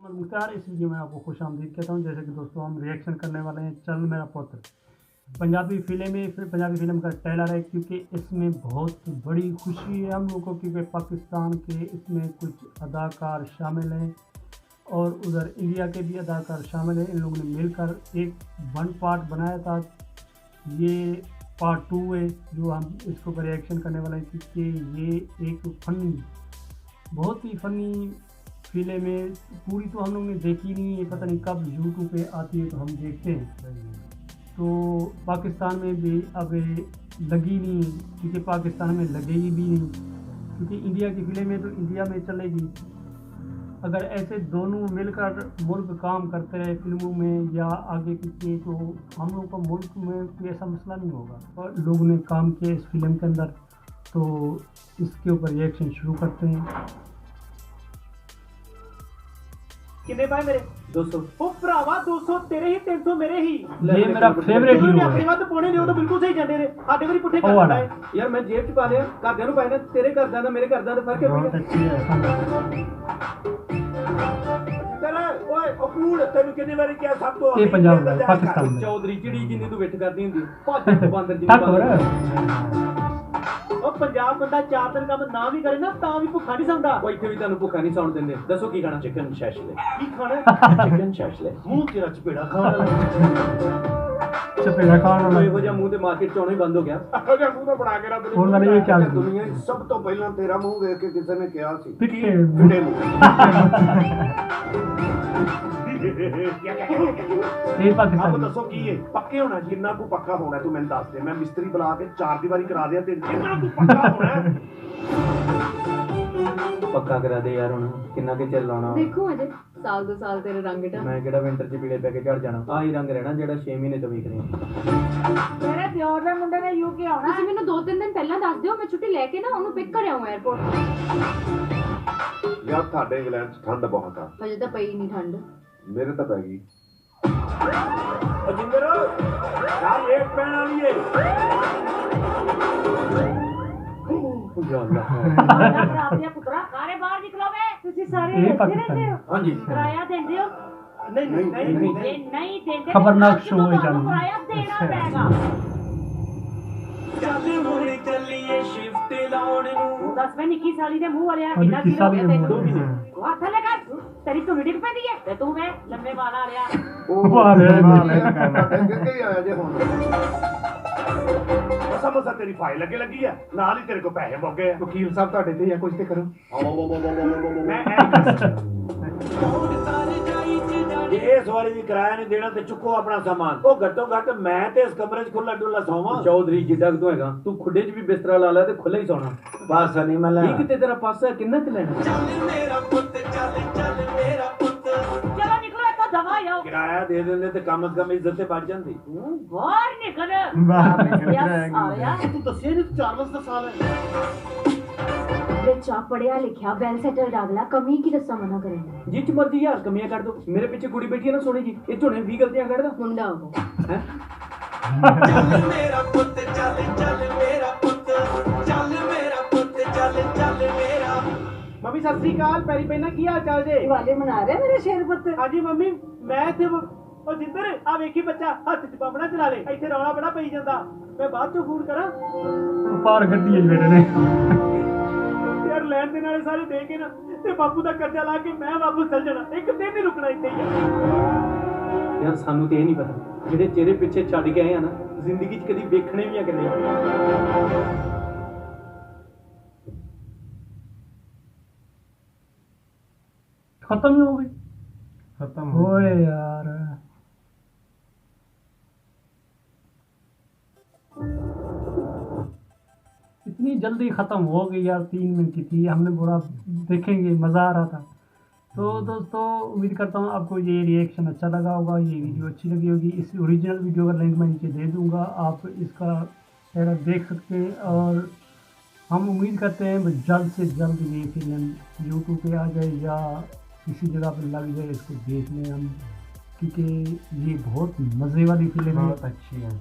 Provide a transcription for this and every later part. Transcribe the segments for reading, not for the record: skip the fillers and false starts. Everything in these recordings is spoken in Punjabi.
नमस्कार। इस वीडियो में आपको खुश आमदीद कहता हूँ। जैसे कि दोस्तों हम रिएक्शन करने वाले हैं चल मेरा पुत्र पंजाबी फिल्म का ट्रेलर है, क्योंकि इसमें बहुत बड़ी खुशी है हम लोगों को, क्योंकि पाकिस्तान के इसमें कुछ अदाकार शामिल हैं और उधर इंडिया के भी अदाकार शामिल हैं। इन लोगों ने मिलकर एक वन पार्ट बनाया था। ये पार्ट 2 है जो हम इसके ऊपर रिएक्शन करने वाले हैं, क्योंकि ये एक बहुत ही फनी फिल्म है। पूरी तो हम लोग ने देखी नहीं है, पता नहीं कब यूट्यूब पे आती है तो हम देखते हैं। तो पाकिस्तान में भी अब लगी नहीं, क्योंकि पाकिस्तान में लगेगी भी नहीं, क्योंकि इंडिया की फिल्म है तो इंडिया में चलेगी। अगर ऐसे दोनों मिलकर मुल्क काम करते रहे फिल्मों में या आगे पीछे, तो हम लोग का मुल्क में कोई ऐसा मसला नहीं होगा। और लोगों ने काम किया इस फिल्म के अंदर, तो इसके ऊपर रिएक्शन शुरू करते हैं। कितने पाए मेरे 200 ओ भरावा 200 तेरे ही 300 मेरे ही। ये मेरा फेवरेट हीरो है। अपनी बात पौने दियो तो बिल्कुल सही जंडे ने आधे वारी पुੱਠੇ ਕਰ ਦਿੰਦਾ ਹੈ यार। मैं जेब च पा लिया, घरदਿਆਂ ਨੂੰ ਪਾਏ ਨੇ, तेरे घरਦਿਆਂ ਦਾ मेरे घरदਿਆਂ ਦਾ फर्क है। बहुत अच्छी है। ओए अकूड़ तेनु कितनी बारी क्या सब तो ये पंजाब में पाकिस्तान में चौधरी चिड़ी जिंदी तू विठ करदी हुंदी भाजी तो बंदर जी ओ पंजाब बंदा 4 दिन काम ना भी करे ना ਤਾਂ ਵੀ ਭੁੱਖਾ ਨਹੀਂ ਸੌਂਦਾ। ਉਹ ਇੱਥੇ ਵੀ ਤੁਹਾਨੂੰ ਭੁੱਖਾ ਨਹੀਂ ਸੌਣ ਦਿੰਦੇ। ਦੱਸੋ ਕੀ ਖਾਣਾ? ਚਿਕਨ ਸ਼ੈਸ਼ਲੇ। ਕੀ ਖਾਣਾ? ਚਿਕਨ ਸ਼ੈਸ਼ਲੇ। ਮੂੰਹ ਤੇਰਾ ਚਪੇੜਾ ਖਾਣ ਵਾਲਾ ਚਪੇੜਾ ਖਾਣ ਵਾਲਾ ਇਹੋ ਜਿਹਾ ਮੂੰਹ ਤੇ ਮਾਰਕੀਟ ਚ ਆਉਣਾ ਹੀ ਬੰਦ ਹੋ ਗਿਆ। ਇਹੋ ਜਿਹਾ ਮੂੰਹ ਤਾਂ ਬਣਾ ਕੇ ਰੱਖ ਹੁਣ ਵਾਲੀ ਇਹ ਚੱਲ ਦੁਨੀਆ ਸਭ ਤੋਂ ਪਹਿਲਾਂ ਤੇਰਾ ਮੂੰਹ ਵੇਖ ਕੇ ਕਿਸੇ ਨੇ ਕਿਹਾ ਸੀ ਪਿੱਠੇ ਫਿੱਟੇ ਮੂੰਹ। ਇਹ ਆਪ ਪਾਕਿस्तान ਦੱਸੋ ਕੀ ਹੈ? ਪੱਕੇ ਹੋਣਾ ਕਿੰਨਾ ਕੁ ਪੱਕਾ ਹੋਣਾ ਤੂੰ ਮੈਨੂੰ ਦੱਸ ਦੇ। ਮੈਂ ਮਿਸਤਰੀ ਬੁਲਾ ਕੇ 4 ਦੀਵਾਰੀ ਕਰਾ ਦਿਆਂ ਤੇ ਕਿੰਨਾ ਕੁ ਪੱਕਾ ਹੋਣਾ? ਪੱਕਾ ਕਰਾ ਦੇ ਯਾਰ। ਹੁਣ ਕਿੰਨਾ ਕਿ ਚੱਲ ਲਾਉਣਾ? ਦੇਖੋ ਅਜੇ ਸਾਲ 2 ਸਾਲ ਤੇਰੇ ਰੰਗ ਢਾ। ਮੈਂ ਕਿਹੜਾ ਵਿੰਟਰ ਚ ਪੀਲੇ ਪੈ ਕੇ ਝੜ ਜਾਣਾ। ਆਹੀ ਰੰਗ ਰਹਿਣਾ ਜਿਹੜਾ 6 ਮਹੀਨੇ ਤੋਂ ਵੇਖ ਰਹੇ। ਮੇਰੇ ਦਿਓਰ ਦੇ ਮੁੰਡੇ ਨੇ ਯੂਕੇ ਆਉਣਾ। ਤੁਸੀਂ ਮੈਨੂੰ 2-3 ਦਿਨ ਪਹਿਲਾਂ ਦੱਸ ਦਿਓ, ਮੈਂ ਛੁੱਟੀ ਲੈ ਕੇ ਨਾ ਉਹਨੂੰ ਪਿਕ ਕਰ ਆਉਂ 에어ਪੋਰਟ। ਯਾਰ ਤੁਹਾਡੇ ਇੰਗਲੈਂਡ 'ਚ ਠੰਡ ਬਹੁਤ ਆ। ਅਜੇ ਤਾਂ ਪਈ ਨਹੀਂ ਠੰਡ। ਮੇਰੇ ਤਾਂ ਪੈ ਗਈ। ਅਜਿੰਦਰ ਯਾਰ ਲੇਟ ਪੈਣ ਵਾਲੀ ਏ। ਆਪਣੀਆਂ ਪੁੱਤਰਾ ਸਾਰੇ ਬਾਹਰ ਨਿਕਲੋ ਵੇ। ਤੁਸੀਂ ਸਾਰੇ ਇਹ ਇੱਥੇ ਪਾਕਿस्तान ਰਹਿੰਦੇ ਹੋ? ਹਾਂਜੀ ਕਿਰਾਇਆ ਦਿੰਦੇ ਹੋ? ਨਹੀਂ ਨਹੀਂ ਜੇ ਨਹੀਂ ਦਿੰਦੇ ਖਬਰਨਾਕ ਤਾਂ ਸ਼ੋਅ ਹੈ ਤੁਹਾਨੂੰ ਚੱਲ। ਕਿਰਾਇਆ ਦੇਣਾ ਪੈਗਾ। ਚੱਲ ਹੁਣ ਚੱਲੀਏ ਸ਼ਿਫਟ ਲਾਉਣ ਨੂੰ। ਦੱਸ ਵੇ ਨਿੱਕੀ ਸਾਲੀ ਦੇ ਮੂੰਹ ਵਾਲਿਆ ਅਭੀ ਕਿੰਨਾ ਚਿਰ ਹੋ ਗਿਆ ਤੈਨੂੰ? 2 ਮਹੀਨੇ। ਹੱਥ ਲਗਾ ਤੇਰੀ ਤੋਂ ਡਿੱਗ ਪੈਂਦੀ ਹੈ ਤੇ ਤੂੰ ਵੇ ਲੰਮੇ ਵਾਲ ਆ ਰਿਹਾ। ਕਿੱਥੇ ਆਇਆ ਜੇ ਹੁਣ? ਮਸਾ ਤੇਰੀ ਫਾਈਲ ਅੱਗੇ ਲੱਗੀ ਆ, ਨਾਲ ਹੀ ਤੇਰੇ ਕੋਲ ਪੈਸੇ ਮੁੱਕ ਗਏ ਆ। ਵਕੀਲ ਸਾਹਿਬ ਤੁਹਾਡੇ ਤੇ ਜਾਂ ਕੁਝ ਤੇ ਕਰੋ। ਮੈਂ ਜੇ ਇਸ ਵਾਰੀ ਵੀ ਕਿਰਾਇਆ ਨਹੀਂ ਦੇਣਾ ਤੇ ਚੁੱਕੋ ਆਪਣਾ ਸਾਮਾਨ। ਉਹ ਘੱਟੋ ਘੱਟ ਮੈਂ ਤੇ ਇਸ ਕਮਰੇ 'ਚ ਖੁੱਲਾ ਡੁੱਲਾ ਸੌਵਾਂ। ਚੌਧਰੀ ਜਿੱਡਾ ਕਿ ਤੂੰ ਹੈਗਾ, ਤੂੰ ਖੁੱਡੇ 'ਚ ਵੀ ਬਿਸਤਰਾ ਲਾ ਲੈ ਤੇ ਖੁੱਲਾ ਹੀ ਸੌਣਾ। ਬਸ ਨਹੀਂ ਮੈਂ ਇਹ ਕਿਤੇ ਤੇਰਾ ਪਾਸਾ ਕਿੰਨਾ ਕੁ ਲੈਣਾ? ਚਲੋ ਨਿਕਲੋ ਇੱਥੋਂ ਦਵਾ ਆਓ। ਕਿਰਾਇਆ ਦੇ ਦਿੰਦੇ ਤੇ ਕਮ ਸੇ ਕਮ ਇੱਜ਼ਤ ਤੇ ਬਚ ਜਾਂਦੀ। ਤੂੰ ਬਾਹਰ ਨਿਕਲ। ਆਇਆ ਤੂੰ ਦੱਸਿਆ ਨਹੀਂ 4 ਵਜੇ ਦਾ ਸਾਲ ਹੈ। ਬੱਚਾ ਪੜਿਆ ਲਿਖਿਆ ਵੈਲ ਸੈਟਲਡ ਅਗਲਾ ਕਮੀ ਕੀ ਦੱਸਾਂ ਮਨਾ ਕਰੇਗਾ। ਜਿੱਚ ਮਰਜ਼ੀ ਯਾਰ ਕਮੀਆਂ ਕੱਢ ਦੋ। ਮੇਰੇ ਪਿੱਛੇ ਕੁੜੀ ਬੈਠੀ ਹੈ ਨਾ ਸੋਹਣੀ ਜੀ, ਇਹ ਝੋਨੇ 20 ਗਲਤੀਆਂ ਕੱਢਦਾ। ਮੁੰਡਾ ਉਹ ਹੈ ਮੇਰਾ ਪੁੱਤ ਚੱਲ ਚੱਲ ਮੇਰਾ ਪੁੱਤ ਚੱਲ ਮੇਰਾ ਪੁੱਤ ਚੱਲ ਚੱਲ ਮੇਰਾ। ਮੰਮੀ ਸਤਿ ਸ੍ਰੀ ਅਕਾਲ। ਪੈਰੀ ਪੈਣਾ ਕੀ ਹਾਲ ਚਾਲ ਜੇ? ਦੀਵਾਲੀ ਮਨਾ ਰਿਹਾ ਮੇਰੇ ਸ਼ੇਰ ਪੁੱਤ। ਹਾਂਜੀ ਮੰਮੀ ਮੈਂ ਇੱਥੇ ਉਹ ਜਿੰਦਰ ਆ ਵੇਖੀ ਬੱਚਾ ਹੱਥ 'ਚ ਬੰਬ ਨਾ ਚਲਾ ਲੇ। ਇੱਥੇ ਰੌਲਾ ਬੜਾ ਪਈ ਜਾਂਦਾ। ਮੈਂ ਬਾਅਦ 'ਚੋਂ ਫੋਨ ਕਰਾਂ? ਪਾਰ ਗੱਡੀ ਹੈ ਬੇਟੇ ਨੇ। ਯਾਰ ਲੈਣ ਦੇ ਨਾਲੇ ਸਾਰੇ ਦੇ ਕੇ ਨਾ ਤੇ ਬਾਪੂ ਦਾ ਕਰਜ਼ਾ ਲਾ ਕੇ ਮੈਂ ਵਾਪਸ ਚੱਲ ਜਾਣਾ। ਇੱਕ ਦਿਨ ਨਹੀਂ ਰੁਕਣਾ ਇੱਥੇ ਹੀ। ਯਾਰ ਸਾਨੂੰ ਤੇ ਇਹ ਨਹੀਂ ਪਤਾ ਜਿਹੜੇ ਚਿਹਰੇ ਪਿੱਛੇ ਛੱਡ ਕੇ ਆਏ ਆ ਨਾ, ਜ਼ਿੰਦਗੀ 'ਚ ਕਦੀ ਵੇਖਣੇ ਵੀ ਆ ਕਿ ਨਹੀਂ। खत्म ही हो गई। खत्म होए यार। इतनी जल्दी ख़त्म हो गई यार। 3 मिनट की थी, हमने पूरा देखेंगे, मज़ा आ रहा था। तो दोस्तों उम्मीद करता हूँ आपको ये रिएक्शन अच्छा लगा होगा, ये वीडियो अच्छी लगी होगी। इस ओरिजिनल वीडियो का लिंक मैं नीचे दे दूँगा, आप इसका ट्रेलर देख सकते हैं। और हम उम्मीद करते हैं जल्द से जल्द ये फिल्म यूट्यूब पे आ जाए या किसी जगह पर लग जाए, इसको देख लें हम, क्योंकि ये बहुत मज़े वाली फिल्म है, बहुत अच्छी है।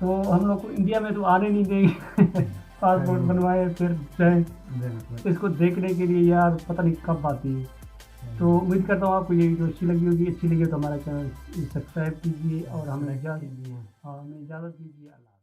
तो हम लोग को इंडिया में तो आने नहीं देंगे। पासपोर्ट बनवाए फिर जाएँ इसको देखने के लिए यार, पता नहीं कब आती है। तो उम्मीद करता हूँ आपको ये वीडियो अच्छी लगी होगी। अच्छी लगी हो तो हमारा चैनल सब्सक्राइब कीजिए और हमें इजाज़त दीजिए। अल्लाह।